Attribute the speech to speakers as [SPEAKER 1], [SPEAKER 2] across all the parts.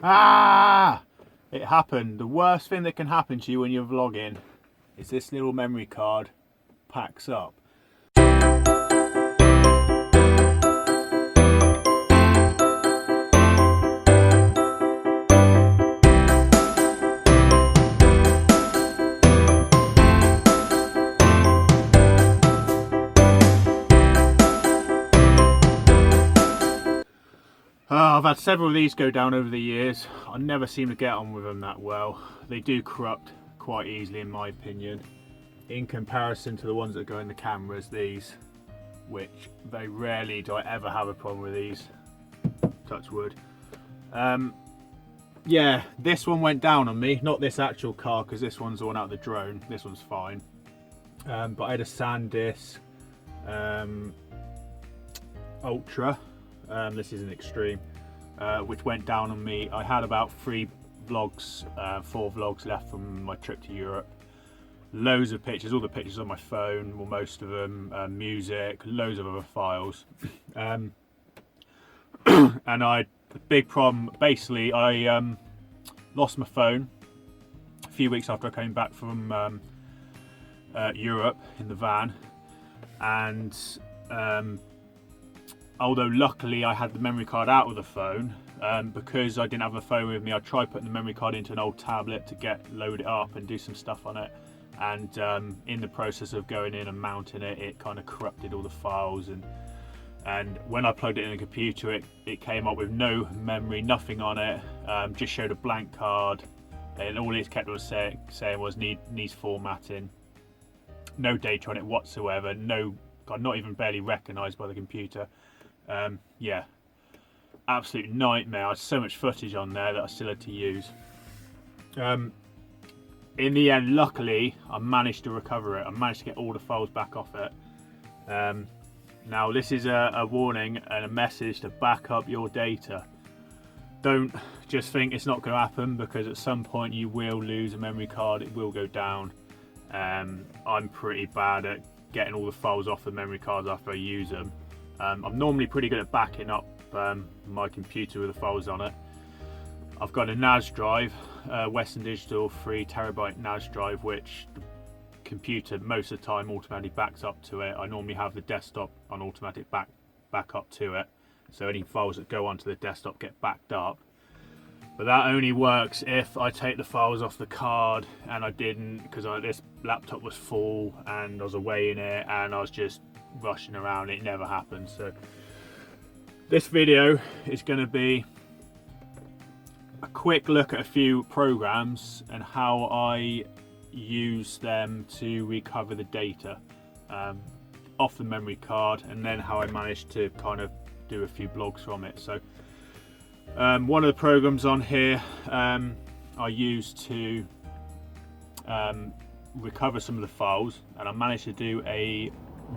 [SPEAKER 1] Ah! It happened. The worst thing that can happen to you when you're vlogging is this little memory card packs up. I've had several of these go down over the years. I never seem to get on with them that well. They do corrupt quite easily in my opinion, in comparison to the ones that go in the cameras, these, which very rarely do I ever have a problem with these, touch wood. Yeah, this one went down on me, not this actual car because this one's the one out of the drone, this one's fine. But I had a SanDisk Ultra, this is an Extreme, which went down on me. I had about 4 vlogs left from my trip to Europe. Loads of pictures, all the pictures on my phone, well most of them, music, loads of other files. And I had a big problem, basically I lost my phone a few weeks after I came back from Europe in the van, and although luckily I had the memory card out of the phone, because I didn't have a phone with me, I tried putting the memory card into an old tablet to load it up and do some stuff on it, and in the process of going in and mounting it, it kind of corrupted all the files, and when I plugged it in the computer, it came up with no memory, nothing on it, just showed a blank card, and all it kept saying was needs formatting, no data on it whatsoever, not even barely recognised by the computer. Yeah, absolute nightmare. I had so much footage on there that I still had to use. In the end, luckily, I managed to recover it. I managed to get all the files back off it. Now, this is a warning and a message to back up your data. Don't just think it's not going to happen, because at some point you will lose a memory card. It will go down. I'm pretty bad at getting all the files off the memory cards after I use them. I'm normally pretty good at backing up my computer with the files on it. I've got a NAS drive, Western Digital 3TB NAS drive, which the computer most of the time automatically backs up to it. I normally have the desktop on automatic backup to it, so any files that go onto the desktop get backed up. But that only works if I take the files off the card, and I didn't, because this laptop was full and I was away in it and I was just rushing around. It never happened. So this video is going to be a quick look at a few programs and how I use them to recover the data off the memory card, and then how I managed to kind of do a few blogs from it. So one of the programs on here I used to recover some of the files, and I managed to do a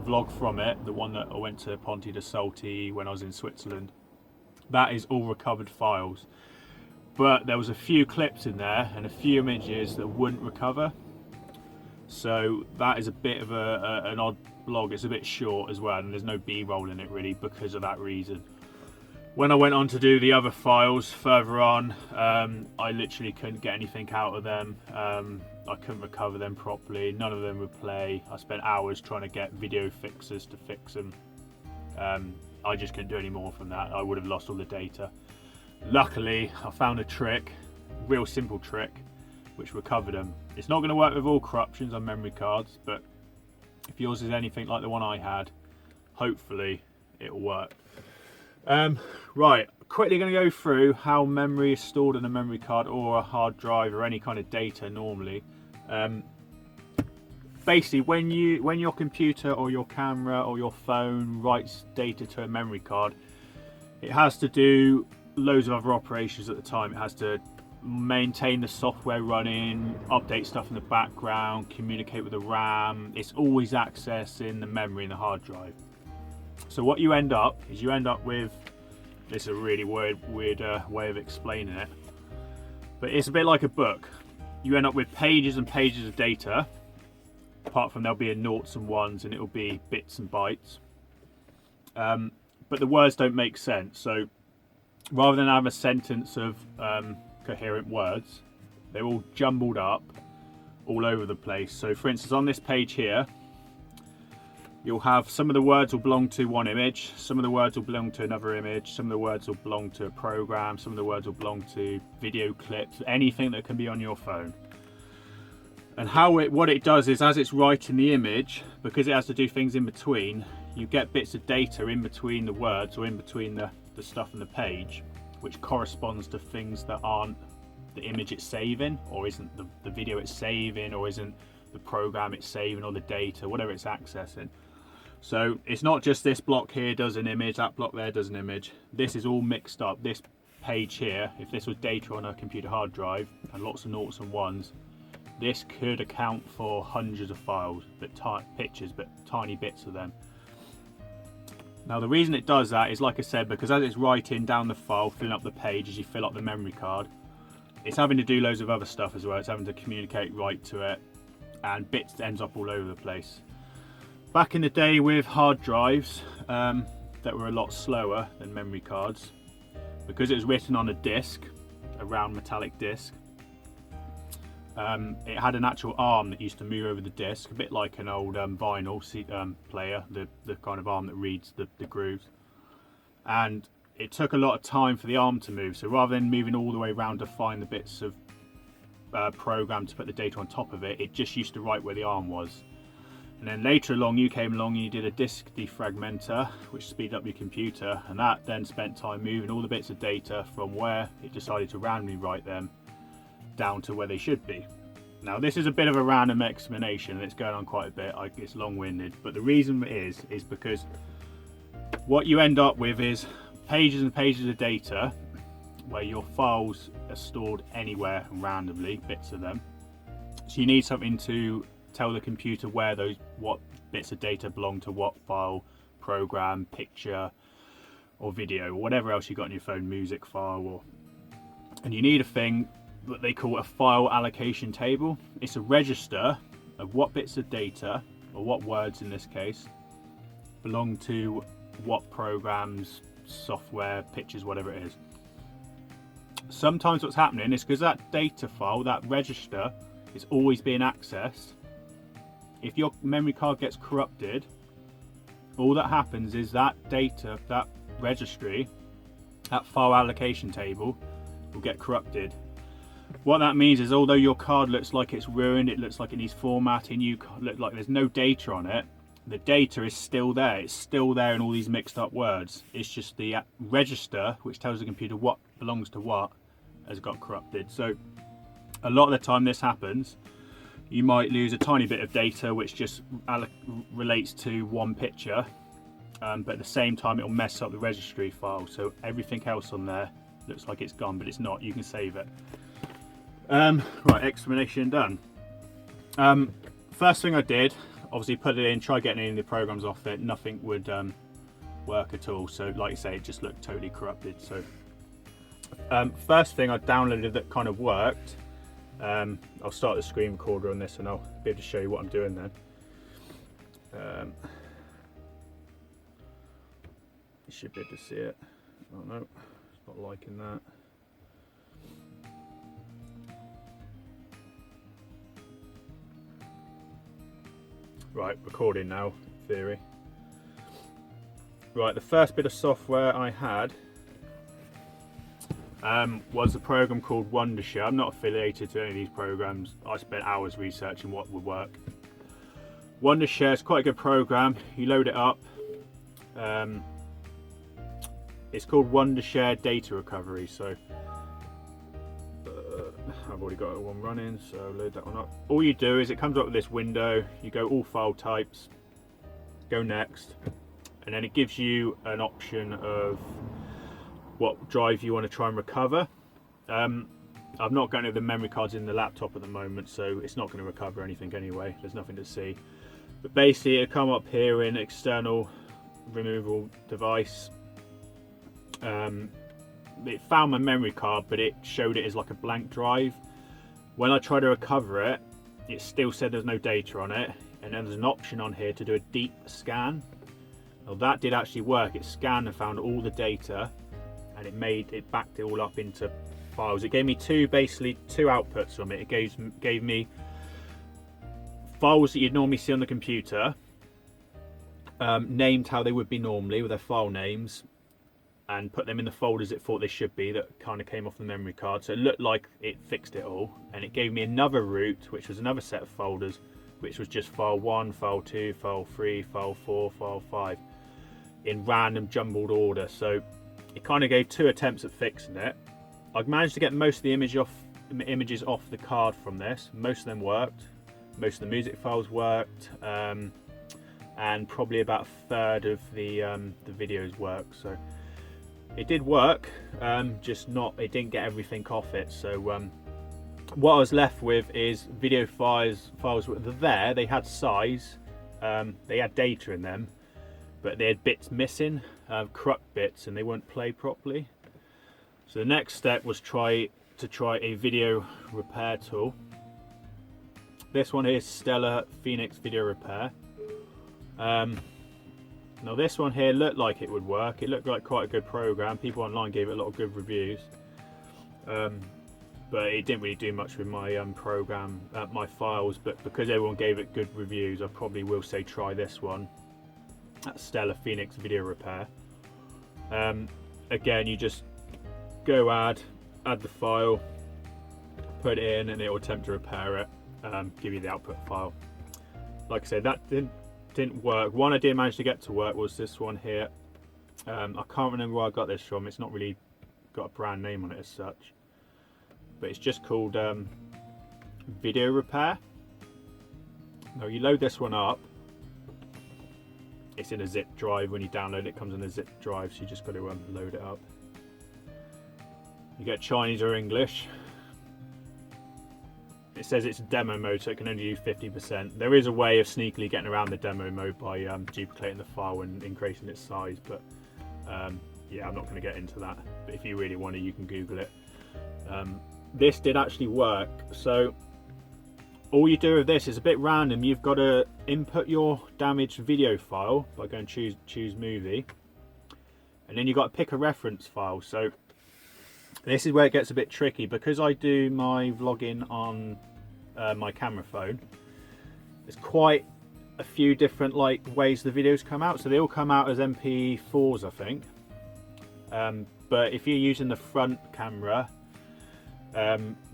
[SPEAKER 1] vlog from it, the one that I went to Ponte di Solti when I was in Switzerland. That is all recovered files, but there was a few clips in there and a few images that wouldn't recover, so that is a bit of an odd vlog. It's a bit short as well, and there's no B-roll in it really because of that reason. When I went on to do the other files further on, I literally couldn't get anything out of them. I couldn't recover them properly. None of them would play. I spent hours trying to get video fixers to fix them. I just couldn't do any more from that. I would have lost all the data. Luckily, I found a trick, real simple trick, which recovered them. It's not going to work with all corruptions on memory cards, but if yours is anything like the one I had, hopefully it'll work. Right, quickly going to go through how memory is stored in a memory card or a hard drive or any kind of data normally. Basically, when your computer or your camera or your phone writes data to a memory card, it has to do loads of other operations at the time. It has to maintain the software running, update stuff in the background, communicate with the RAM. It's always accessing the memory in the hard drive. So what you end up with, this is a really weird way of explaining it, but it's a bit like a book. You end up with pages and pages of data, apart from there'll be a noughts and ones, and it'll be bits and bytes, but the words don't make sense. So rather than have a sentence of coherent words, they're all jumbled up all over the place. So for instance, on this page here, you'll have some of the words will belong to one image, some of the words will belong to another image, some of the words will belong to a program, some of the words will belong to video clips, anything that can be on your phone. And what it does is, as it's writing the image, because it has to do things in between, you get bits of data in between the words or in between the stuff on the page, which corresponds to things that aren't the image it's saving, or isn't the video it's saving, or isn't the program it's saving, or the data, whatever it's accessing. So it's not just this block here does an image, that block there does an image. This is all mixed up. This page here, if this was data on a computer hard drive and lots of noughts and ones, this could account for hundreds of files, but pictures, but tiny bits of them. Now the reason it does that is, like I said, because as it's writing down the file, filling up the page as you fill up the memory card, it's having to do loads of other stuff as well. It's having to communicate right to it, and bits ends up all over the place. Back in the day with hard drives that were a lot slower than memory cards, because it was written on a disc, a round metallic disc, it had an actual arm that used to move over the disc, a bit like an old vinyl player, the kind of arm that reads the grooves. And it took a lot of time for the arm to move, so rather than moving all the way around to find the bits of program to put the data on top of it, it just used to write where the arm was. And then later along you came along and you did a disk defragmenter, which speeded up your computer, and that then spent time moving all the bits of data from where it decided to randomly write them down to where they should be. Now this is a bit of a random explanation and it's going on quite a bit, it's long-winded, but the reason is because what you end up with is pages and pages of data where your files are stored anywhere randomly, bits of them. So you need something to tell the computer what bits of data belong to what file, program, picture or video, or whatever else you got on your phone, music file, and you need a thing that they call a file allocation table. It's a register of what bits of data, or what words in this case, belong to what programs, software, pictures, whatever it is. Sometimes what's happening is because that data file, that register, is always being accessed. If your memory card gets corrupted, all that happens is that data, that registry, that file allocation table will get corrupted. What that means is, although your card looks like it's ruined, it looks like it needs formatting, you look like there's no data on it, the data is still there. It's still there in all these mixed up words. It's just the register, which tells the computer what belongs to what, has got corrupted. So a lot of the time this happens. You might lose a tiny bit of data which just relates to one picture, but at the same time it'll mess up the registry file, so everything else on there looks like it's gone, but it's not. You can save it. Right, explanation done. First thing I did, obviously put it in, try getting any of the programs off it, nothing would work at all. So like I say, it just looked totally corrupted. So first thing I downloaded that kind of worked, I'll start the screen recorder on this and I'll be able to show you what I'm doing then. You should be able to see it. Oh no, it's not liking that. Right, recording now, in theory. Right, the first bit of software I had was a program called Wondershare. I'm not affiliated to any of these programs. I spent hours researching what would work. Wondershare is quite a good program. You load it up. It's called Wondershare Data Recovery. So I've already got one running, so load that one up. All you do is it comes up with this window. You go all file types, go next, and then it gives you an option of what drive you want to try and recover. I've not got any of the memory cards in the laptop at the moment, so it's not going to recover anything anyway. There's nothing to see. But basically it'll come up here in external removable device. It found my memory card, but it showed it as like a blank drive. When I tried to recover it, it still said there's no data on it, and then there's an option on here to do a deep scan. Well, that did actually work. It scanned and found all the data and it backed it all up into files. It gave me basically two outputs from it. It gave me files that you'd normally see on the computer, named how they would be normally with their file names, and put them in the folders it thought they should be, that kind of came off the memory card, so it looked like it fixed it all. And it gave me another route, which was another set of folders, which was just file 1, file 2, file 3, file 4, file 5 in random jumbled order. So it kind of gave 2 attempts at fixing it. I've managed to get most of the images off the card from this. Most of them worked, most of the music files worked, and probably about a third of the videos worked. So it did work, it didn't get everything off it. So what I was left with is video files were there, they had size, they had data in them, but they had bits missing, corrupt bits, and they wouldn't play properly. So the next step was try a video repair tool. This one here is Stellar Phoenix Video Repair. Now this one here looked like it would work. It looked like quite a good program. People online gave it a lot of good reviews, but it didn't really do much with my my files. But because everyone gave it good reviews, I probably will say try this one. That's Stellar Phoenix Video Repair. Again, you just go add the file, put it in, and it will attempt to repair it. Give you the output file. Like I said, that didn't work. One I did manage to get to work was this one here. I can't remember where I got this from. It's not really got a brand name on it as such, but it's just called Video Repair. Now you load this one up. It's in a zip drive. When you download it, it comes in a zip drive, so you just got to load it up. You get Chinese or English. It says it's demo mode, so it can only do 50%. There is a way of sneakily getting around the demo mode by duplicating the file and increasing its size, but yeah, I'm not going to get into that. But if you really want to, you can Google it. This did actually work. So all you do with this is a bit random. You've got to input your damaged video file by going choose movie, and then you've got to pick a reference file. So this is where it gets a bit tricky, because I do my vlogging on my camera phone. There's quite a few different ways the videos come out. So they all come out as MP4s, I think. But if you're using the front camera,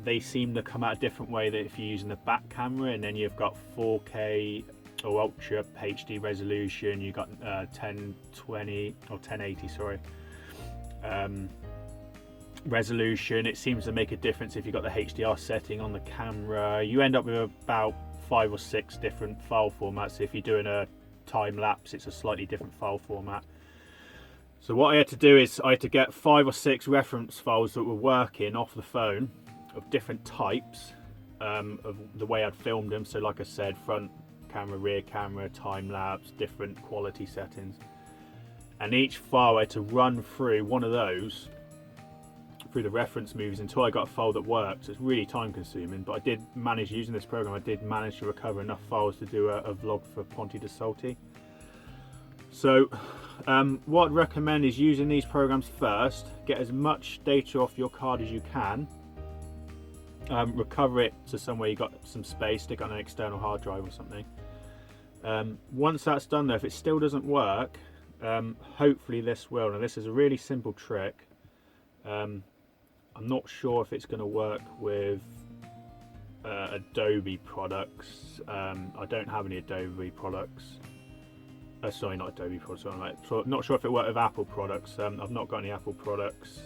[SPEAKER 1] they seem to come out a different way than if you're using the back camera. And then you've got 4K or Ultra HD resolution. You've got 1020 or 1080, sorry. Resolution. It seems to make a difference if you've got the HDR setting on the camera. You end up with about 5 or 6 different file formats. If you're doing a time lapse, it's a slightly different file format. So what I had to do is I had to get 5 or 6 reference files that were working off the phone of different types, of the way I'd filmed them. So like I said, front camera, rear camera, time lapse, different quality settings, and each file I had to run through one of those through the reference movies until I got a file that worked. So it's really time consuming, but I did manage, using this program, I did manage to recover enough files to do a vlog for Ponte di Salti. So what I'd recommend is using these programs first. Get as much data off your card as you can, recover it to somewhere you got some space, stick it on an external hard drive or something. Once that's done though, if it still doesn't work, hopefully this will. Now this is a really simple trick. I'm not sure if it's going to work with Adobe products. I don't have any Adobe products. Sorry, not Adobe products. So not sure if it works with Apple products. I've not got any Apple products,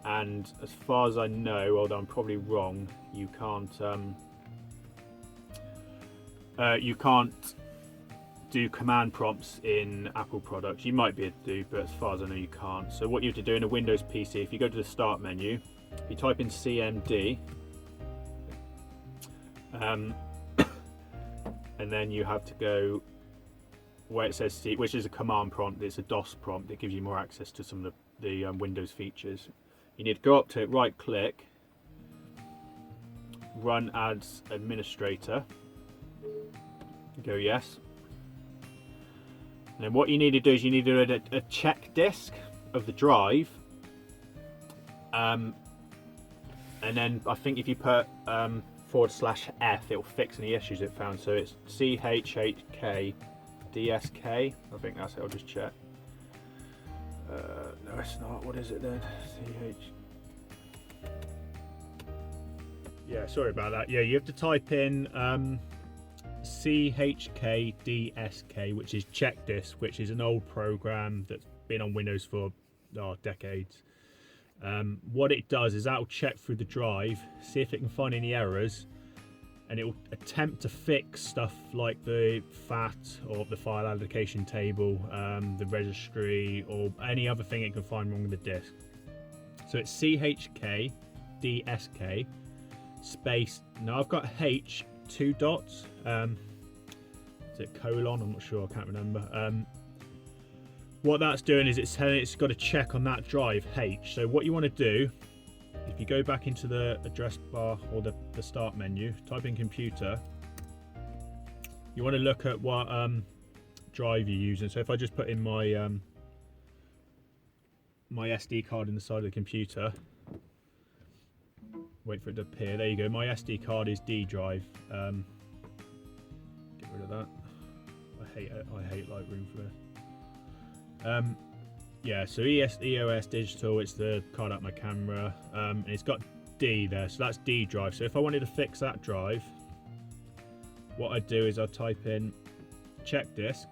[SPEAKER 1] and as far as I know, although I'm probably wrong, you can't do command prompts in Apple products. You might be able to do, but as far as I know, you can't. So what you have to do in a Windows PC, if you go to the Start menu, you type in CMD, and then you have to go where it says C, which is a command prompt. It's a DOS prompt. It gives you more access to some of the Windows features. You need to go up to it, right click, run as administrator, go yes. And then what you need to do is you need to do a check disk of the drive and then I think if you put /F, it will fix any issues it found. So it's CHHK DSK. I think that's it. I'll just check. No, it's not. What is it then? Yeah, sorry about that. Yeah, you have to type in CHKDSK, which is Check Disk, which is an old program that's been on Windows for decades. What it does is that'll check through the drive, see if it can find any errors, and it will attempt to fix stuff like the FAT or the file allocation table, the registry, or any other thing it can find wrong with the disk. So it's CHKDSK space. Now I've got H 2 dots. Is it colon? I'm not sure. I can't remember. What that's doing is it's telling it's got to check on that drive H. So what you want to do, if you go back into the address bar or the start menu, type in computer, you want to look at what drive you're using. So if I just put in my my SD card in the side of the computer, wait for it to appear, there you go, my SD card is D drive. Get rid of that. I hate Lightroom for this. Yeah, so EOS Digital, it's the card out my camera, and it's got D there, so that's D drive. So if I wanted to fix that drive, what I do is I type in check disk,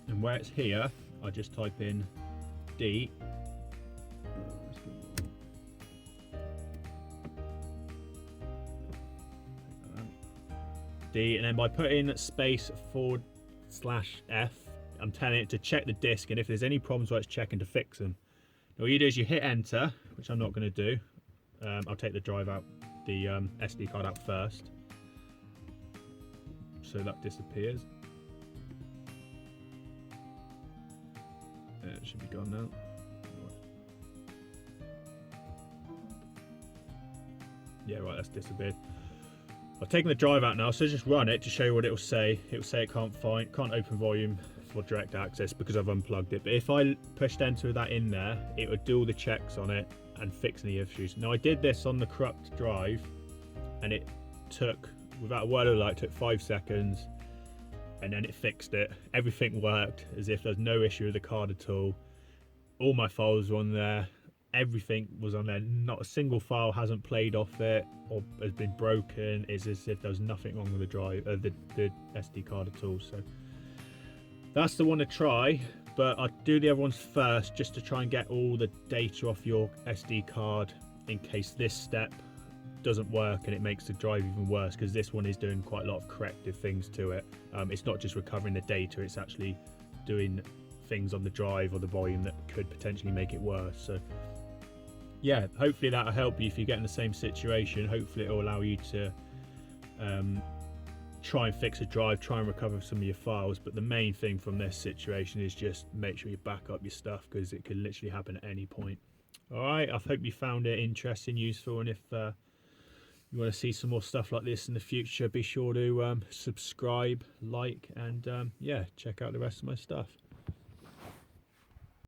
[SPEAKER 1] and where it's here, I just type in D. D, and then by putting space /F, I'm telling it to check the disk, and if there's any problems where it's checking, to fix them. Now what you do is you hit enter, which I'm not going to do. I'll take the drive out, the SD card out first, so that disappears. It should be gone now. Yeah, right, that's disappeared. I've taken the drive out now, so just run it to show you what it will say. It will say it can't open volume for direct access because I've unplugged it. But if I pushed enter that in there, it would do all the checks on it and fix any issues. Now I did this on the corrupt drive, and it took, without a word of light, took 5 seconds, and then it fixed it. Everything worked as if there's no issue with the card at all. All my files were on there. Everything was on there. Not a single file hasn't played off it or has been broken. It's as if there's nothing wrong with the drive, the SD card at all. So that's the one to try, but I'll do the other ones first just to try and get all the data off your SD card in case this step doesn't work and it makes the drive even worse, because this one is doing quite a lot of corrective things to it. It's not just recovering the data, it's actually doing things on the drive or the volume that could potentially make it worse. So yeah, hopefully that'll help you if you get in the same situation. Hopefully it'll allow you to try and fix a drive, try and recover some of your files. But the main thing from this situation is just make sure you back up your stuff, because it can literally happen at any point. All right, I hope you found it interesting, useful, and if you want to see some more stuff like this in the future, be sure to subscribe, like, and yeah, check out the rest of my stuff.